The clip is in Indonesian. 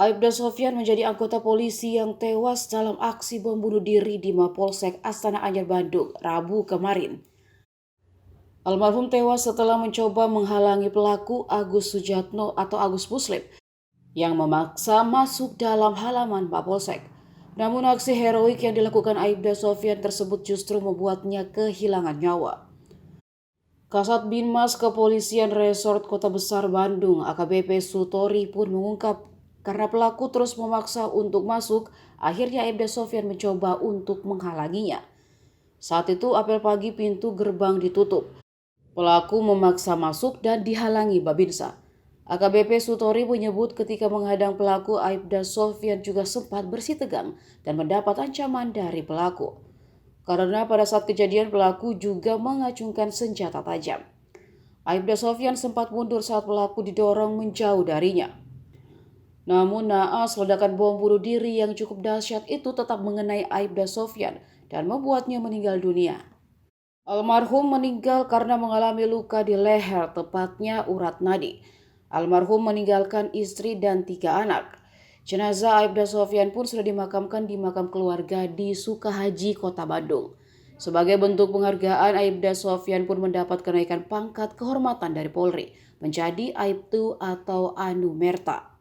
Aibda Sofyan menjadi anggota polisi yang tewas dalam aksi bom bunuh diri di Mapolsek Astana Anyar, Bandung, Rabu kemarin. Almarhum tewas setelah mencoba menghalangi pelaku Agus Sujatno atau Agus Muslim yang memaksa masuk dalam halaman Mapolsek. Namun aksi heroik yang dilakukan Aibda Sofyan tersebut justru membuatnya kehilangan nyawa. Kasat Binmas Kepolisian Resort Kota Besar Bandung AKBP Sutori pun mengungkap karena pelaku terus memaksa untuk masuk, akhirnya Aibda Sofyan mencoba untuk menghalanginya. Saat itu apel pagi pintu gerbang ditutup. Pelaku memaksa masuk dan dihalangi Babinsa. AKBP Sutori menyebut ketika menghadang pelaku, Aibda Sofyan juga sempat bersitegang dan mendapat ancaman dari pelaku. Karena pada saat kejadian pelaku juga mengacungkan senjata tajam. Aibda Sofyan sempat mundur saat pelaku didorong menjauh darinya. Namun naas ledakan bom bunuh diri yang cukup dahsyat itu tetap mengenai Aibda Sofyan dan membuatnya meninggal dunia. Almarhum meninggal karena mengalami luka di leher, tepatnya urat nadi. Almarhum meninggalkan istri dan 3 anak. Jenazah Aibda Sofyan pun sudah dimakamkan di makam keluarga di Sukahaji, Kota Bandung. Sebagai bentuk penghargaan, Aibda Sofyan pun mendapat kenaikan pangkat kehormatan dari Polri menjadi Aibtu atau Anumerta.